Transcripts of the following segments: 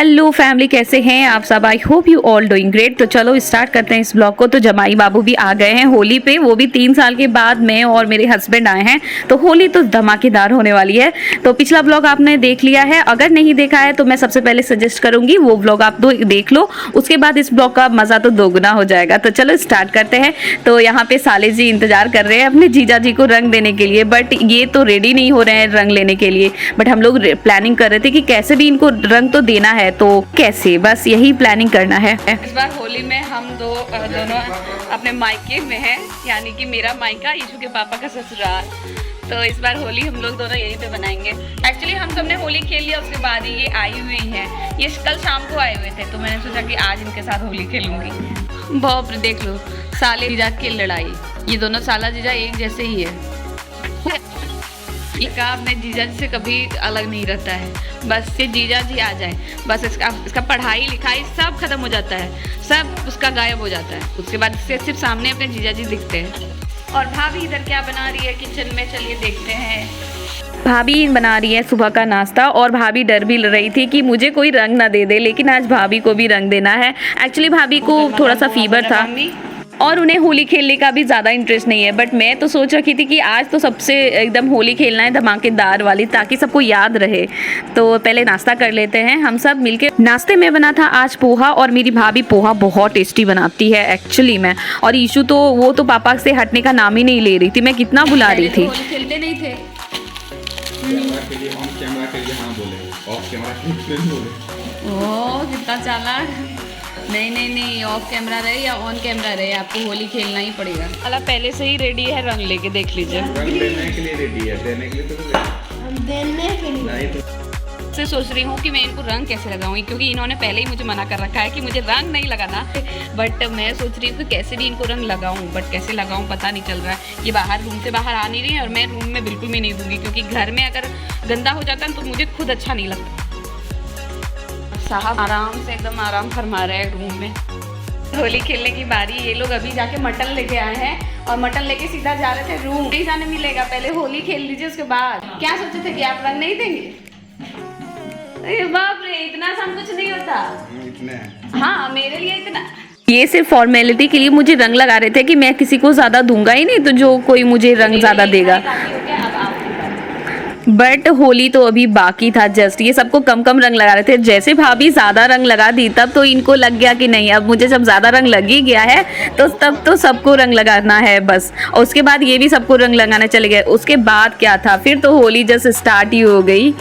Hello family, कैसे हैं आप सब? I hope you all doing great. तो चलो स्टार्ट करते हैं इस ब्लॉग को। तो जमाई बाबू भी आ गए हैं होली पे, वो भी 3 साल के बाद मैं और मेरे हस्बैंड आए हैं। तो होली तो धमाकेदार होने वाली है। तो पिछला ब्लॉग आपने देख लिया है, अगर नहीं देखा है तो मैं सबसे पहले सजेस्ट करूंगी वो ब्लॉग आप देख लो, उसके बाद इस ब्लॉग का मजा तो दोगुना हो जाएगा। तो चलो स्टार्ट करते हैं। तो यहाँ पे साले जी इंतजार कर रहे हैं अपने जीजा जी को रंग देने के लिए, बट ये तो रेडी नहीं हो रहे हैं रंग लेने के लिए। बट हम लोग प्लानिंग कर रहे थे कि कैसे भी इनको रंग तो देना है, तो कैसे, बस यही प्लानिंग करना है। इस बार होली में हम दोनों अपने मायके में हैं, यानी कि मेरा मायका, यीशु के पापा का ससुराल। तो इस बार होली हम लोग दोनों यहीं पे बनाएंगे। एक्चुअली हम सबने होली खेल लिया, उसके बाद ही ये आई हुई हैं। ये कल शाम को आए हुए थे, तो मैंने सोचा कि आज इनके साथ होली खेलूंगी। बाप रे, देख लो साले जीजा की लड़ाई। ये दोनों साला जीजा एक जैसे ही है। इसका अपने जीजा जी से कभी अलग नहीं रहता है, बस ये जीजा जी आ जाए बस इसका पढ़ाई लिखाई सब खत्म हो जाता है, सब उसका गायब हो जाता है। उसके बाद इससे सिर्फ सामने अपने जीजा जी दिखते हैं। और भाभी इधर क्या बना रही है किचन में, चलिए देखते हैं। भाभी बना रही है सुबह का नाश्ता, और भाभी डर भी रही थी कि मुझे कोई रंग ना दे दे, लेकिन आज भाभी को भी रंग देना है। एक्चुअली भाभी को थोड़ा सा फीवर था और उन्हें होली खेलने का भी ज़्यादा इंटरेस्ट नहीं है, बट मैं तो सोच रखी थी कि आज तो सबसे एकदम होली खेलना है धमाकेदार वाली, ताकि सबको याद रहे। तो पहले नाश्ता कर लेते हैं हम सब मिलके। नाश्ते में बना था आज पोहा, और मेरी भाभी पोहा बहुत टेस्टी बनाती है एक्चुअली में। और ईशू तो वो तो पापा से हटने का नाम ही नहीं ले रही थी, मैं कितना बुला रही थी। खेलते नहीं थे, ओह कितना चालाक। नहीं, ऑफ कैमरा रहे या ऑन कैमरा रहे, आपको होली खेलना ही पड़ेगा। अला पहले से ही रेडी है रंग लेके, देख लीजिए। रंग देने के लिए रेडी है, देने के लिए तो देने के लिए नहीं तो से सोच रही हूँ कि मैं इनको रंग कैसे लगाऊँ, क्योंकि इन्होंने पहले ही मुझे मना कर रखा है कि मुझे रंग नहीं लगाना। बट मैं सोच रही हूँ कि कैसे भी इनको रंग लगाऊँ, बट कैसे लगाऊँ पता नहीं चल रहा है। ये बाहर रूम से बाहर आ नहीं रही है, और मैं रूम में बिल्कुल भी नहीं दूंगी, क्योंकि घर में अगर गंदा हो जाता है तो मुझे खुद अच्छा नहीं लगता। साहब आराम से एकदम आराम फरमा रहे हैं रूम में। होली खेलने की बारी, ये लोग अभी जाके मटन लेके आए हैं, और मटन लेके सीधा जा रहे थे रूम। नहीं जाने मिलेगा, पहले होली खेल लीजिए उसके बाद। क्या सोचे थे कि आप रंग नहीं देंगे? अरे बाप रे, इतना सा कुछ नहीं होता। इतना हाँ, मेरे लिए इतना। ये सिर्फ फॉर्मेलिटी के लिए मुझे रंग लगा रहे थे कि मैं किसी को ज्यादा दूंगा ही नहीं, तो जो कोई मुझे रंग ज्यादा देगा। बट होली तो अभी बाकी था जस्ट, ये सबको कम कम रंग लगा रहे थे। जैसे भाभी ज़्यादा रंग लगा दी, तब तो इनको लग गया कि नहीं, अब मुझे जब ज़्यादा रंग लग ही गया है तो तब तो सबको रंग लगाना है बस। और उसके बाद ये भी सबको रंग लगाना चले गए। उसके बाद क्या था, फिर तो होली जस्ट स्टार्ट ही हो गई।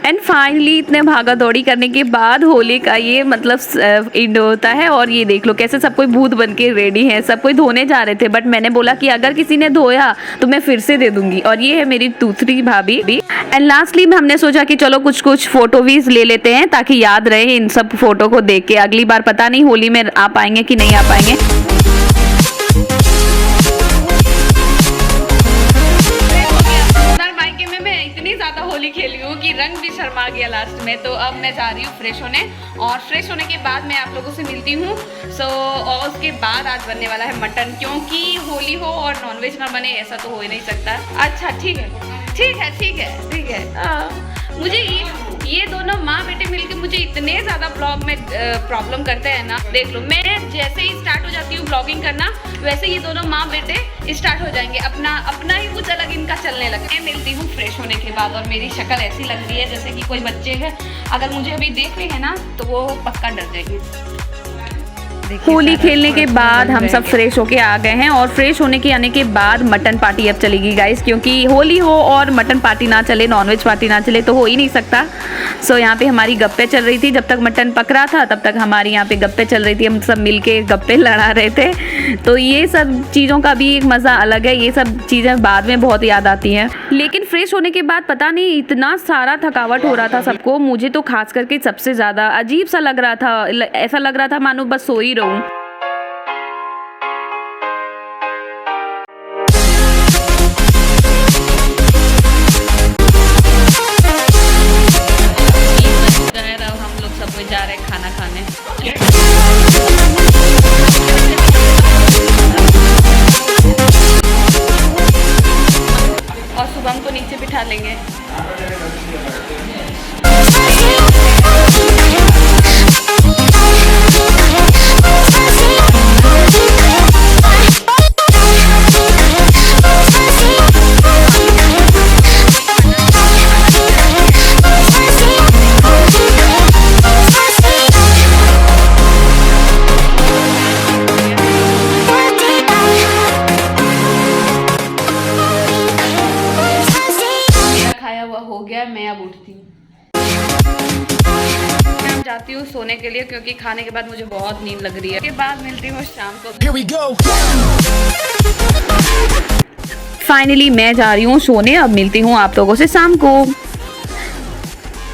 एंड फाइनली इतने भागा दौड़ी करने के बाद होली का ये मतलब एंड होता है। और ये देख लो कैसे सब कोई भूत बन के रेडी है, सब कोई धोने जा रहे थे, बट मैंने बोला कि अगर किसी ने धोया तो मैं फिर से दे दूंगी। और ये है मेरी दूसरी भाभी भी। एंड लास्टली हमने सोचा कि चलो कुछ फोटो भी ले लेते हैं, ताकि याद रहे इन सब फोटो को देख के। अगली बार पता नहीं होली में आ पाएंगे कि नहीं आ पाएंगे। ज्यादा होली खेली हूँ कि रंग भी शर्मा गया लास्ट में। तो अब मैं जा रही हूँ फ्रेश होने, और फ्रेश होने के बाद मैं आप लोगों से मिलती हूँ। और उसके बाद आज बनने वाला है मटन, क्योंकि होली हो और नॉनवेज ना बने ऐसा तो हो ही नहीं सकता। अच्छा ठीक है। मुझे ये दोनों माँ बेटे मिलके मुझे इतने ज़्यादा ब्लॉग में प्रॉब्लम करते हैं ना, देख लो। मैं जैसे ही स्टार्ट हो जाती हूँ ब्लॉगिंग करना, वैसे ये दोनों माँ बेटे स्टार्ट हो जाएंगे, अपना ही कुछ अलग इनका चलने लगा। मैं मिलती हूँ फ्रेश होने के बाद, और मेरी शक्ल ऐसी लग रही है जैसे कि कोई बच्चे है, अगर मुझे अभी देख लेंगे ना तो वो पक्का डर जाएंगे। होली खेलने के बाद हम सब फ्रेश होके आ गए हैं और फ्रेश होने के आने के बाद मटन पार्टी अब चलेगी गाइस, क्योंकि होली हो और मटन पार्टी ना चले, नॉनवेज पार्टी ना चले तो हो ही नहीं सकता। सो यहाँ पे हमारी गप्पे चल रही थी, जब तक मटन पक रहा था तब तक हमारी यहाँ पे गप्पे चल रही थी, हम सब मिलके गप्पे लड़ा रहे थे। तो ये सब चीज़ों का भी एक मज़ा अलग है, ये सब चीज़ें बाद में बहुत याद आती हैं। लेकिन फ्रेश होने के बाद पता नहीं इतना सारा थकावट हो रहा था सबको, मुझे तो खास करके सबसे ज़्यादा अजीब सा लग रहा था, ऐसा लग रहा था मानो बस सो ही रहूं। अब हम लोग सब कोई जा रहे हैं खाना खाने। और शुभम को नीचे बिठा लेंगे। हो गया, मैं अब उठती हूँ, मैं अब जाती हूँ सोने के लिए, क्योंकि खाने के बाद मुझे बहुत नींद लग रही है। के बाद मिलती हूँ शाम को। फाइनली मैं जा रही हूँ सोने, अब मिलती हूँ आप लोगों से शाम को।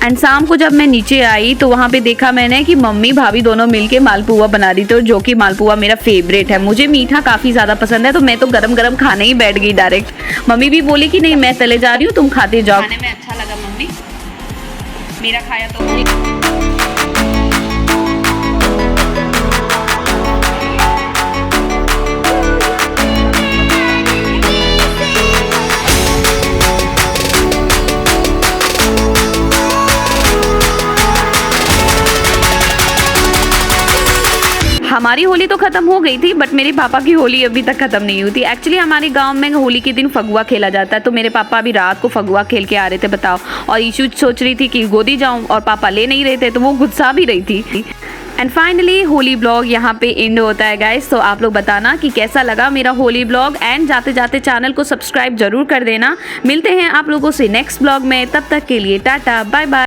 एंड शाम को जब मैं नीचे आई तो वहाँ पे देखा मैंने कि मम्मी भाभी दोनों मिलके मालपुआ बना रही थी, जो कि मालपुआ मेरा फेवरेट है, मुझे मीठा काफ़ी ज़्यादा पसंद है, तो मैं तो गरम गरम खाने ही बैठ गई डायरेक्ट। मम्मी भी बोली कि नहीं मैं चले जा रही हूँ, तुम खाते जाओ। खाने में अच्छा लगा मम्मी, मेरा खाया तो हमारी होली तो खत्म हो गई थी, बट मेरे पापा की होली अभी तक खत्म नहीं हुई थी। एक्चुअली हमारे गांव में होली के दिन फगुआ खेला जाता है, तो मेरे पापा अभी रात को फगुआ खेल के आ रहे थे, बताओ। और ईशू सोच रही थी कि गोदी जाऊं और पापा ले नहीं रहे थे, तो वो गुस्सा भी रही थी। एंड फाइनली होली ब्लॉग यहाँ पे एंड होता है गाइस। तो आप लोग बताना कि कैसा लगा मेरा होली ब्लॉग, एंड जाते जाते चैनल को सब्सक्राइब जरूर कर देना। मिलते हैं आप लोगों से नेक्स्ट ब्लॉग में, तब तक के लिए टाटा बाय बाय।